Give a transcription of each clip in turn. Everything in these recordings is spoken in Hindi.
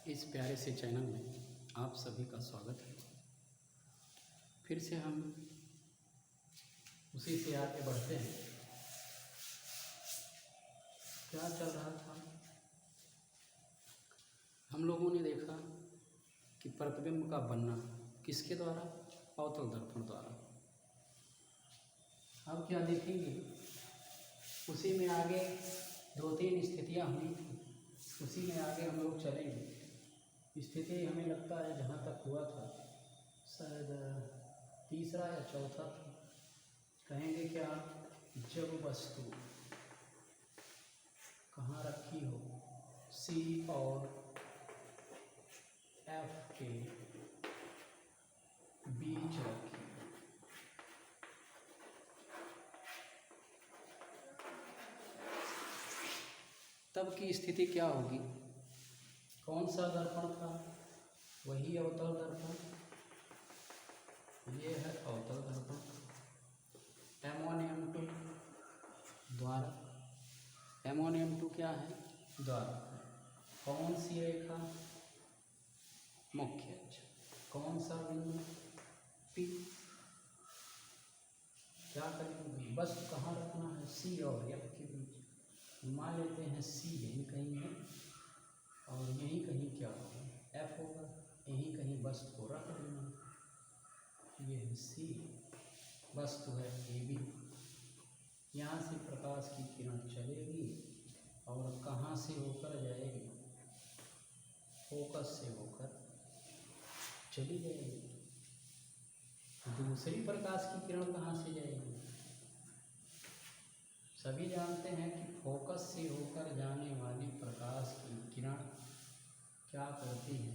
इस प्यारे से चैनल में आप सभी का स्वागत है। फिर से हम उसी से आगे बढ़ते हैं। क्या चल रहा था, हम लोगों ने देखा कि प्रतिबिंब का बनना किसके द्वारा, अवतल दर्पण द्वारा। अब क्या देखेंगे, उसी में आगे दो तीन स्थितियाँ हुई थी, उसी में आगे हम लोग चलेंगे। स्थिति हमें लगता है जहाँ तक हुआ था शायद तीसरा या चौथा था। कहेंगे क्या, जब वस्तु कहाँ रखी हो, C और F के बीच रखी, तब की स्थिति क्या होगी। कौन सा दर्पण था, वही अवतल दर्पण। ये है अवतल दर्पण, M1 M2 द्वारा। M1 M2 क्या है, द्वारा। कौन सी रेखा, मुख्य अक्ष। कौन सा बिंदु, P। क्या करेंगे, वस्तु कहाँ रखना है, C और F के बीच। मान लेते हैं C यहीं कहीं है और यहीं कहीं क्या होगा, F होगा। यहीं कहीं वस्तु को रख देना। ये है C, वस्तु है AB। यहाँ से प्रकाश की किरण चलेगी और कहाँ से होकर जाएगी, फोकस से होकर चली जाएगी। दूसरी प्रकाश की किरण कहाँ से जाएगी, सभी जानते हैं कि फोकस से होकर जाने वाली प्रकाश की किरण क्या करती है,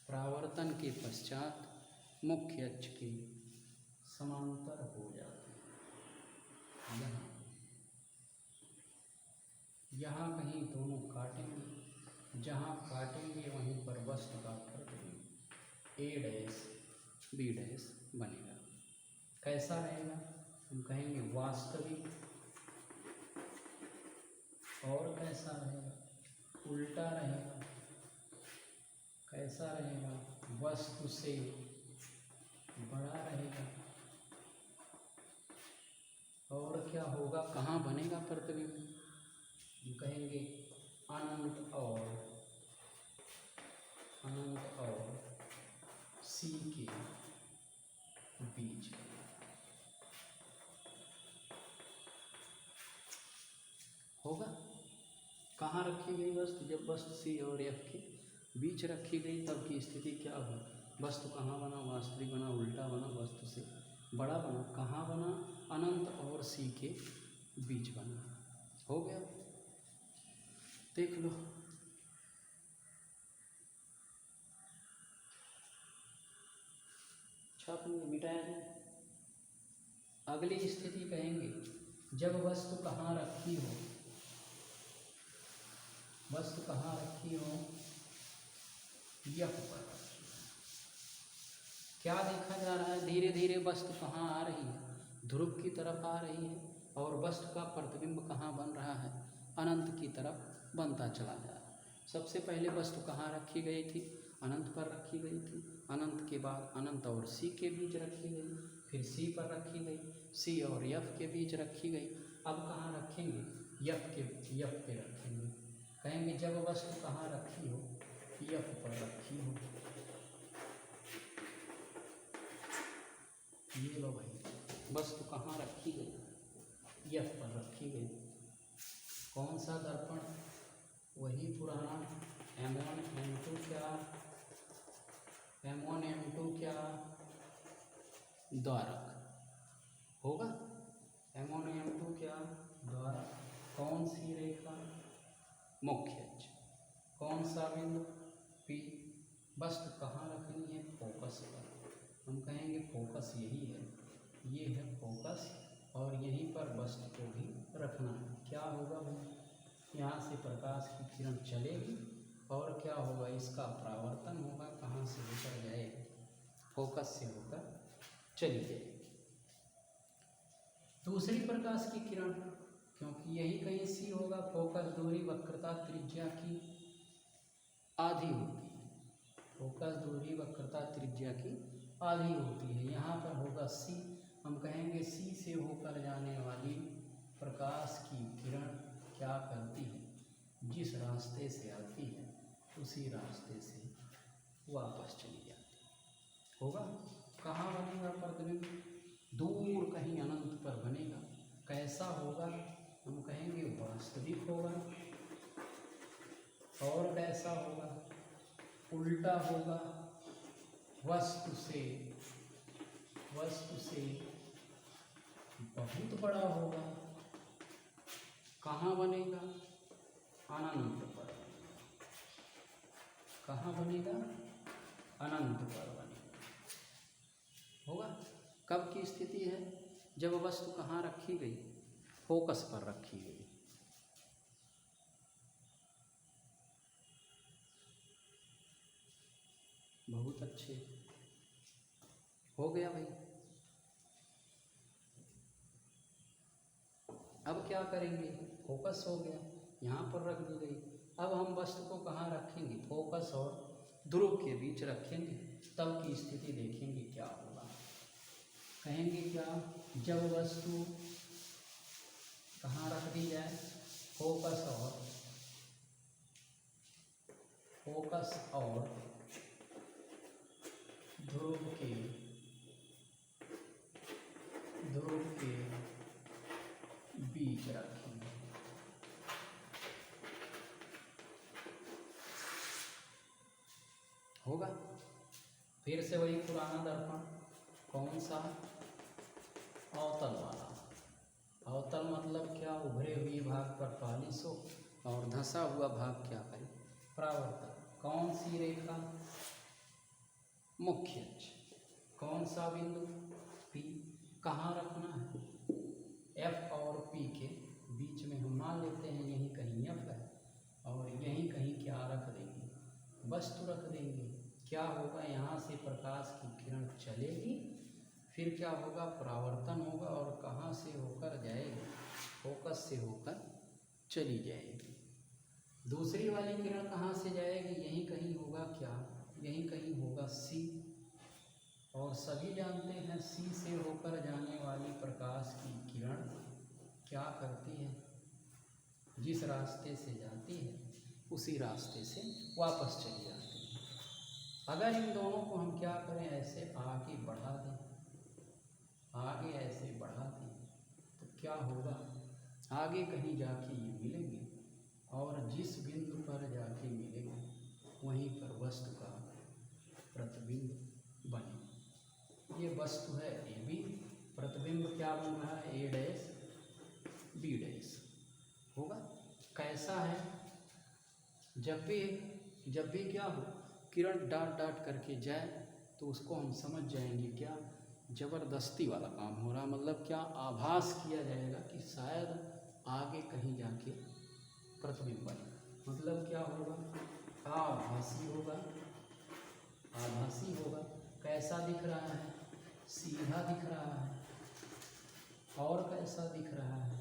परावर्तन के पश्चात मुख्य अक्ष के समांतर हो जाती है। यहाँ कहीं दोनों काटेंगे, जहाँ काटेंगे वहीं पर वस्तु का प्रतिबिंब A' B' बनेगा। कैसा रहेगा, हम कहेंगे वास्तविक। और कैसा रहेगा, उल्टा रहेगा। कैसा रहेगा, वस्तु से बड़ा रहेगा। और क्या होगा, कहाँ बनेगा प्रतिबिंब, हम कहेंगे अनंत और C के बीच। होगा, कहाँ रखी गई वस्तु, जब वस्तु C और F के बीच रखी गई तब की स्थिति क्या हुई, वस्तु कहाँ बना, वास्तविक बना, उल्टा बना, वस्तु से बड़ा बना। कहाँ बना, अनंत और C के बीच बना। हो गया, देख लो। छाप मिटाया जाए। अगली स्थिति कहेंगे, जब वस्तु कहाँ रखी हो, वस्तु कहाँ रखी हो, F पर रखी। क्या देखा जा रहा है, धीरे धीरे वस्तु कहाँ आ रही है, ध्रुव की तरफ आ रही है। और वस्तु का प्रतिबिंब कहाँ बन रहा है, अनंत की तरफ बनता चला जा रहा है। सबसे पहले वस्तु कहाँ रखी गई थी, अनंत पर रखी गई थी। अनंत के बाद अनंत और C के बीच रखी गई, फिर C पर रखी गई, C और F के बीच रखी गई। अब कहाँ रखेंगे, F पे रखेंगे। कहेंगे जब वस्तु कहाँ रखी हो, F पर रखी हो। ये लो भाई, वस्तु कहाँ रखी गई, F पर रखी गई। कौन सा दर्पण, वही पुराना M1 M2 क्या द्वारक होगा। M1 M2 क्या द्वारक। कौन सी रेखा, मुख्य अक्ष। कौन सा बिंदु, P। वस्तु कहाँ रखनी है, फोकस पर। हम कहेंगे फोकस यही है, ये है फोकस और यहीं पर वस्तु को भी रखना है। क्या होगा भाई, यहाँ से प्रकाश की किरण चलेगी और क्या होगा, इसका परावर्तन होगा, कहाँ से होकर जाएगा, फोकस से होकर चली जाएगी। दूसरी प्रकाश की किरण, क्योंकि यही कहीं C होगा, फोकस दूरी वक्रता त्रिज्या की आधी होती है। फोकस दूरी वक्रता त्रिज्या की आधी होती है। यहाँ पर होगा सी, हम कहेंगे सी से होकर जाने वाली प्रकाश की किरण क्या करती है, जिस रास्ते से आती है उसी रास्ते से वापस चली जाती है। होगा कहाँ बनेगा प्रतिबिंब, दूर कहीं अनंत पर बनेगा। कैसा होगा, हम कहेंगे वास्तविक होगा। और कैसा होगा, उल्टा होगा, वस्तु से बहुत बड़ा होगा। कहाँ बनेगा, अनंत पर बनेगा। कहाँ बनेगा, अनंत पर बनेगा। होगा कब की स्थिति है, जब वस्तु कहाँ रखी गई, फोकस पर रखी गई। बहुत अच्छे, हो गया भाई। अब क्या करेंगे, फोकस हो गया, यहाँ पर रख दी गई। अब हम वस्तु को कहाँ रखेंगे, फोकस और ध्रुव के बीच रखेंगे। तब की स्थिति देखेंगे क्या होगा। कहेंगे क्या, जब वस्तु कहाँ रख दी जाए, फोकस और ध्रुव के बीच रखेंगे। होगा फिर से वही पुराना दर्पण, कौन सा, अवतल वाला। अवतल मतलब क्या, उभरे हुए भाग पर 4500 और धंसा हुआ भाग क्या करे, परावर्तक। कौन सी रेखा, मुख्य अक्ष। कौन सा बिंदु, पी। कहाँ रखना है, एफ और पी के बीच में। हम मान लेते हैं यहीं कहीं एफ है और यहीं कहीं क्या रख देंगे, वस्तु रख देंगे। क्या होगा, यहाँ से प्रकाश की किरण चलेगी, फिर क्या होगा, परावर्तन होगा और कहाँ से होकर जाएगी, फोकस से होकर चली जाएगी। दूसरी वाली किरण कहाँ से जाएगी, यहीं कहीं होगा क्या, यहीं कहीं होगा सी। और सभी जानते हैं सी से होकर जाने वाली प्रकाश की किरण क्या करती है, जिस रास्ते से जाती है उसी रास्ते से वापस चली जाती है। अगर इन दोनों को हम क्या करें, ऐसे आगे बढ़ा दें, आगे ऐसे बढ़ा दें, तो क्या होगा, आगे कहीं जाके ये मिलेंगे और जिस बिंदु पर जाके मिलेंगे वहीं पर वस्तु का प्रतिबिंब बने। ये वस्तु है ए बी, प्रतिबिंब क्या बन रहा है, ए डैश बी डैश। होगा कैसा है, जब भी क्या हो, किरण डाट डाट करके जाए तो उसको हम समझ जाएंगे क्या, ज़बरदस्ती वाला काम हो रहा। मतलब क्या, आभास किया जाएगा कि शायद आगे कहीं जाके प्रतिबिंब बने। मतलब क्या होगा, आभासी होगा। आभासी होगा, कैसा दिख रहा है, सीधा दिख रहा है। और कैसा दिख रहा है,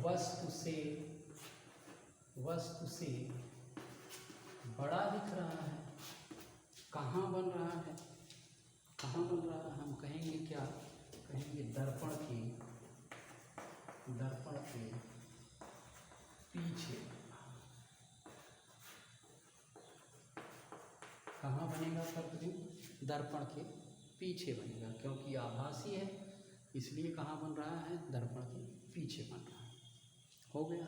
वस्तु से बड़ा दिख रहा है। कहाँ बन रहा है, कहाँ बन रहा है, हम कहेंगे क्या, कहेंगे दर्पण के पीछे। कहाँ बनेगा प्रतिबिंब, दर्पण के पीछे बनेगा, क्योंकि आभासी है इसलिए कहाँ बन रहा है, दर्पण के पीछे बन रहा है। हो गया।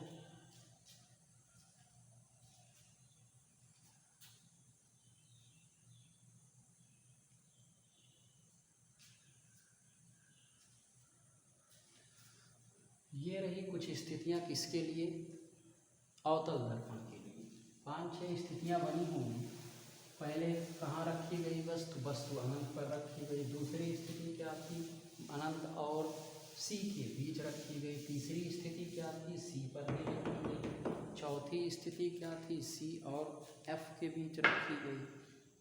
ये रही कुछ स्थितियाँ किसके लिए, अवतल दर्पण के लिए। 5-6 स्थितियाँ बनी होंगी। पहले कहाँ रखी गई वस्तु अनंत पर रखी गई। दूसरी स्थिति क्या थी, अनंत और सी के बीच रखी गई। तीसरी स्थिति क्या थी, सी पर भी रखी गई। चौथी स्थिति क्या थी, सी और एफ के बीच रखी गई।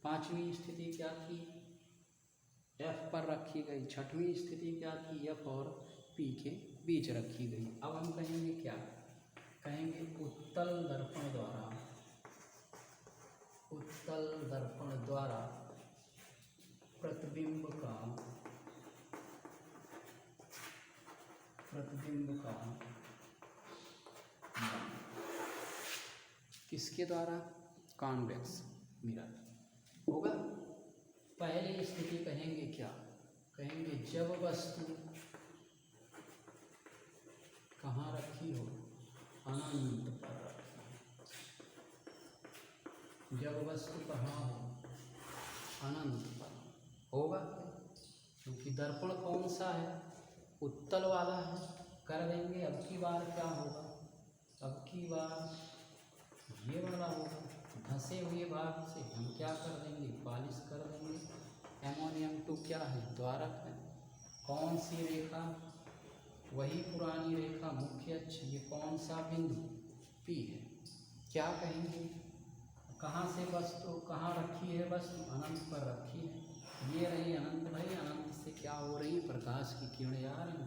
पांचवी स्थिति क्या थी, एफ पर रखी गई। छठवीं स्थिति क्या थी, एफ और पी के बीच रखी गई। अब हम कहेंगे क्या, कहेंगे उत्तल दर्पण द्वारा उत्तल दर्पण द्वारा प्रतिबिंब का किसके द्वारा? कॉन्वेक्स मिरर होगा। पहली स्थिति कहेंगे क्या? कहेंगे जब वस्तु कहाँ रखी हो? अनंत पर रखी हो। जब वस्तु कहाँ हो? अनंत पर होगा, क्योंकि दर्पण कौन सा है? उत्तल वाला है। कर देंगे। अब की बार क्या होगा? अब की बार ये वाला होगा। धंसे हुए भाग से हम क्या कर देंगे? पॉलिश कर देंगे। एमोनियम 2 क्या है? द्वारक है। कौन सी रेखा? वही पुरानी रेखा मुख्य अक्ष। ये कौन सा बिंदु? पी है। क्या कहेंगे? कहाँ से वस्तु कहाँ रखी है? वस्तु अनंत पर रखी है। ये रही अनंत भाई। अनंत से क्या हो रही? प्रकाश की किरणें आ रही,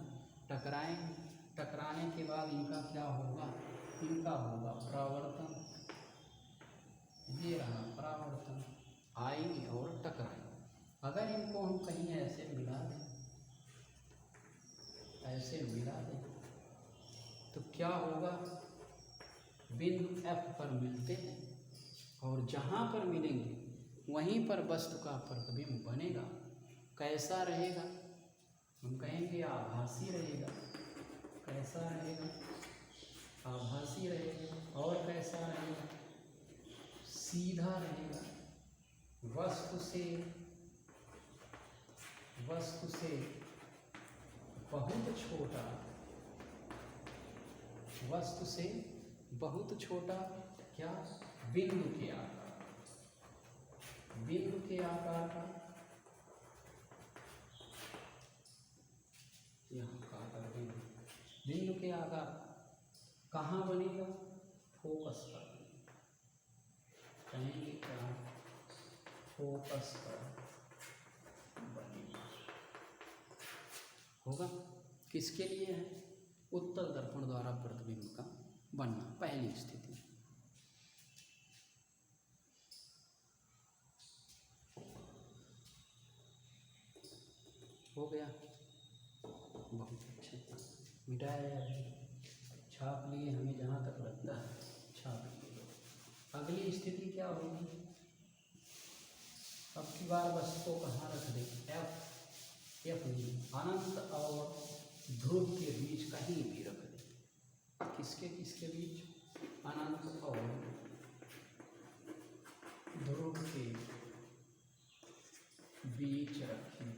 टकराएंगे। टकराने के बाद इनका क्या होगा? इनका होगा परावर्तन। ये रहा परावर्तन। आएंगे और टकराएंगे। अगर इनको हम कहीं ऐसे मिला दें, ऐसे मिला दें, तो क्या होगा? बिंदु F पर मिलते हैं और जहाँ पर मिलेंगे वहीं पर वस्तु का प्रतिबिंब बनेगा। कैसा रहेगा? हम कहेंगे आभासी रहेगा। कैसा रहेगा? आभासी रहेगा। और कैसा रहेगा? सीधा रहेगा। वस्तु से बहुत छोटा, वस्तु से बहुत छोटा क्या? बिंदु के आकार, बिंदु के आकार का यहाँ का आकार बिंदु के आकार कहाँ बनेगा? फोकस पर कहेंगे क्या? फोकस पर बनेगा। होगा। किसके लिए है? उत्तल दर्पण द्वारा प्रतिबिंब का बनना। पहली स्थिति। हो गया। बहुत अच्छे। मिटाया छाप लिए। हमें जहाँ तक लगता है छाप लिए। अगली स्थिति क्या होगी? अब की बार वस्तु को कहाँ रख दे? एफ नहीं, अनंत और ध्रुव के बीच कहीं भी रख दे। किसके किसके बीच? अनंत और ध्रुव के बीच रखें।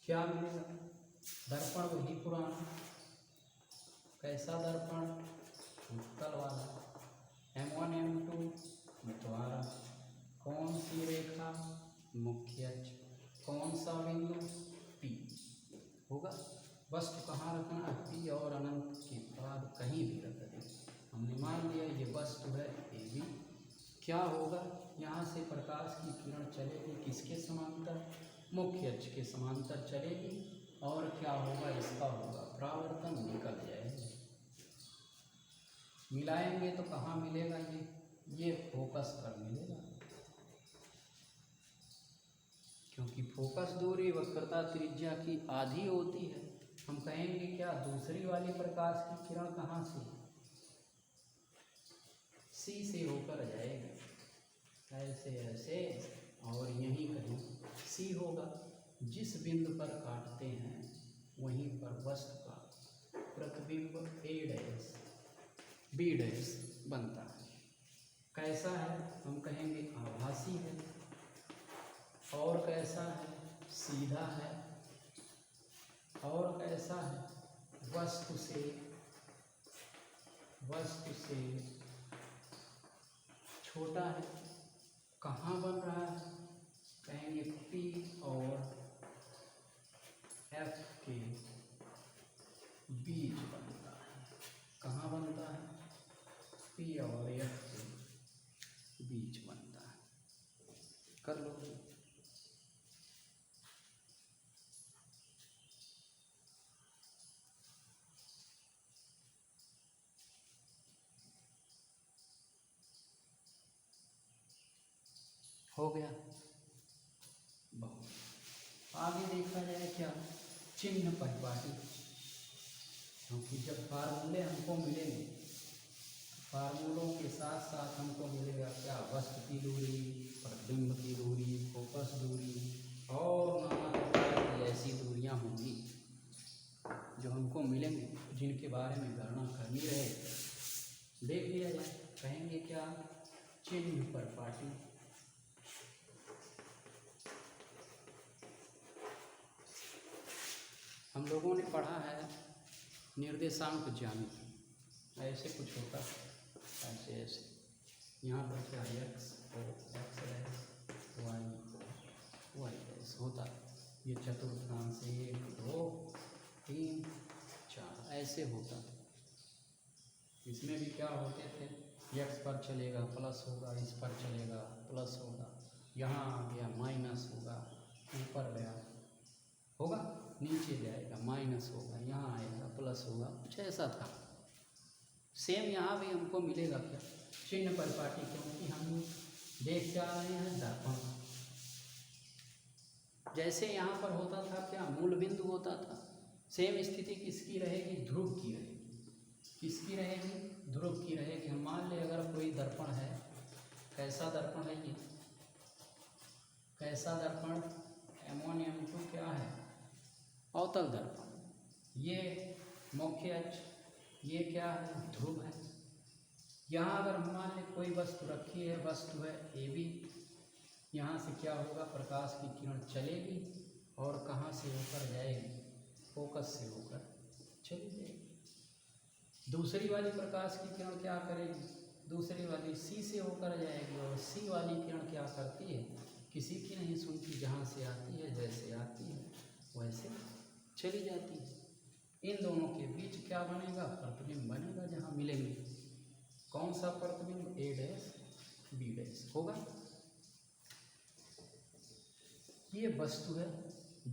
क्या मिलेगा? दर्पण वही पुराना। कैसा दर्पण? उत्तल वाला। M1 M2 द्वारा कौन सी रेखा? मुख्य अक्ष। कौन सा बिंदु? P होगा। वस्तु कहाँ रखना? P और अनंत के बाद कहीं भी रख दें। हमने मान लिया ये वस्तु है AB। क्या होगा? यहाँ से प्रकाश की किरण चलेगी किसके समांतर? मुख्य अक्ष के समांतर चलेगी। और क्या होगा? इसका होगा परावर्तन। निकल जाएगा। मिलाएंगे तो कहाँ मिलेगा? ये फोकस पर मिलेगा, क्योंकि फोकस दूरी वक्रता त्रिज्या की आधी होती है। हम कहेंगे क्या? दूसरी वाली प्रकाश की किरण कहाँ से? C से होकर जाएगी। ऐसे ऐसे और यहीं कहीं C होगा। जिस बिंदु पर काटते हैं वहीं पर वस्तु का प्रतिबिंब B' बनता है। कैसा है? हम कहेंगे आभासी है। और कैसा है? सीधा है। और कैसा है? वस्तु से छोटा है। कहाँ बन रहा है? कहेंगे P और F के बीच बनता है। कहाँ बनता है? P और F के बीच बनता है। कर लो। हो गया बहुत। आगे देखा जाए क्या, चिन्ह परिपाटी, क्योंकि जब फार्मूले हमको मिलेंगे, फार्मूलों के साथ साथ हमको मिलेगा क्या, वस्तु की दूरी, प्रतिबिंब की दूरी, फोकस दूरी और नाना प्रकार की ऐसी दूरियां होंगी जो हमको मिलेंगे, जिनके बारे में गणना करनी रहे देख लिया जाए। कहेंगे क्या, चिन्ह परिपाटी। हम लोगों ने पढ़ा है निर्देशांक ज्यामिति, ऐसे कुछ होता है, ऐसे ऐसे यहाँ पर क्या एक्स और एक्स डैश वाई डैश होता है, ये चतुर्थांश 1 2 3 4 ऐसे होता। इसमें भी क्या होते थे, एक्स पर चलेगा प्लस होगा, इस पर चलेगा प्लस होगा, यहाँ आ गया माइनस होगा, ऊपर गया होगा नीचे जाएगा माइनस होगा, यहाँ आएगा प्लस होगा, कुछ ऐसा था। सेम यहाँ भी हमको मिलेगा क्या, चिन्ह परिपाटी, क्योंकि हम देख क्या रहे हैं, दर्पण। जैसे यहाँ पर होता था क्या, मूल बिंदु होता था, सेम स्थिति किसकी रहेगी, ध्रुव की रहेगी। किसकी रहेगी, ध्रुव की रहेगी। हम मान ले अगर कोई दर्पण है, कैसा दर्पण है ये, कैसा दर्पण, M1 M2 क्या है, अवतल दर्पण। ये मुख्य अक्ष, ये क्या है, ध्रुव है। यहाँ अगर हम मान लें कोई वस्तु रखी है, वस्तु है AB, यहाँ से क्या होगा, प्रकाश की किरण चलेगी और कहाँ से होकर जाएगी, फोकस से होकर चली जाएगी। दूसरी वाली प्रकाश की किरण क्या करेगी, दूसरी वाली C से होकर जाएगी, और C वाली किरण क्या करती है, किसी की नहीं सुनती, जहाँ से आती है, जैसे आती है वैसे चली जाती है। इन दोनों के बीच क्या बनेगा, प्रतिबिंब बनेगा, जहाँ मिलेंगे। कौन सा प्रतिबिंब, A डैश B डैश होगा। ये वस्तु है।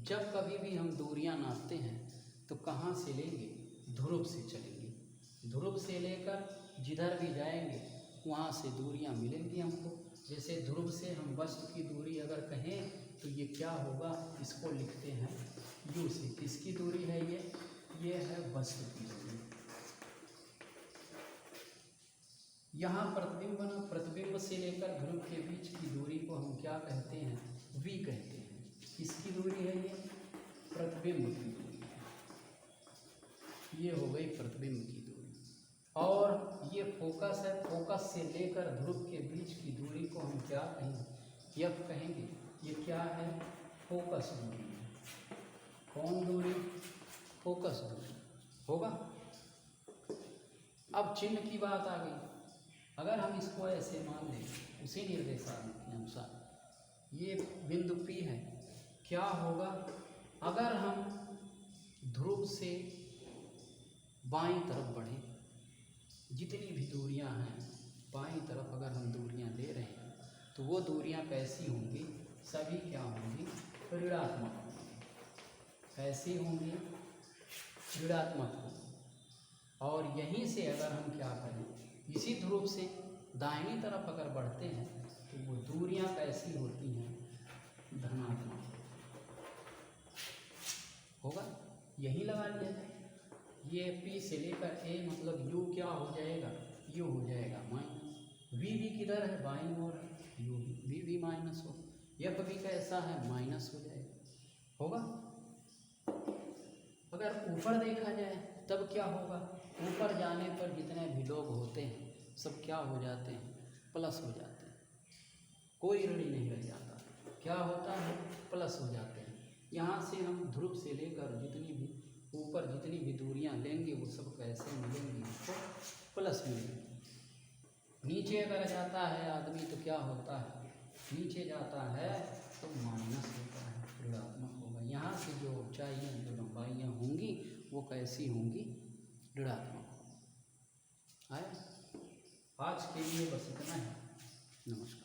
जब कभी भी हम दूरियां नापते हैं तो कहाँ से लेंगे, ध्रुव से चलेंगे। ध्रुव से लेकर जिधर भी जाएंगे वहाँ से दूरियां मिलेंगी हमको। जैसे ध्रुव से हम वस्तु की दूरी अगर कहें तो ये क्या होगा, इसको लिखते हैं U से। किसकी दूरी है ये है वस्तु की दूरी। यहाँ प्रतिबिंब बना, प्रतिबिंब से लेकर ध्रुव के बीच की दूरी को हम क्या कहते हैं, V कहते हैं। किसकी दूरी है ये, प्रतिबिंब की दूरी। ये हो गई प्रतिबिंब की दूरी। और ये फोकस है, फोकस से लेकर ध्रुव के बीच की दूरी को हम क्या कहेंगे, F कहेंगे। ये क्या है, फोकस दूरी है। कौन दूरी, फोकस दूरी होगा। अब चिन्ह की बात आ गई। अगर हम इसको ऐसे मान लें, उसी निर्देशांक के अनुसार, ये बिंदु P है, क्या होगा अगर हम ध्रुव से बाईं तरफ बढ़े, जितनी भी दूरियां हैं बाईं तरफ अगर हम दूरियां ले रहे हैं तो वो दूरियां कैसी होंगी, सभी क्या होंगी, ऋणात्मक होंगी। कैसी होंगी, ऋणात्मक होंगी। और यहीं से अगर हम क्या करें, इसी ध्रुव से दाहिनी तरफ अगर बढ़ते हैं तो वो दूरियां कैसी होती हैं, धनात्मक होगा। यही लगा लिया जाए। ये P से लेकर A मतलब U क्या हो जाएगा, U हो जाएगा माइनस। V भी किधर है, बाईं ओर है, U भी माइनस हो। F भी कैसा है, माइनस हो जाएगा, होगा। अगर ऊपर देखा जाए तब क्या होगा, ऊपर जाने पर जितने भी लोग होते हैं सब क्या हो जाते हैं, प्लस हो जाते हैं। कोई ऋण नहीं रह जाता, क्या होता है, प्लस हो जाते हैं। यहाँ से हम ध्रुव से लेकर जितनी भी ऊपर जितनी भी दूरियां लेंगे वो सब कैसे मिलेंगी, तो प्लस मिलेंगी। नीचे अगर जाता है आदमी तो क्या होता है, नीचे जाता है तो माइनस होता है, ऋणात्मक होगा। यहाँ से जो ऊंचाइयाँ जो लंबाइयाँ होंगी वो कैसी होंगी, ऋणात्मक। आया। आज के लिए बस इतना है। नमस्कार।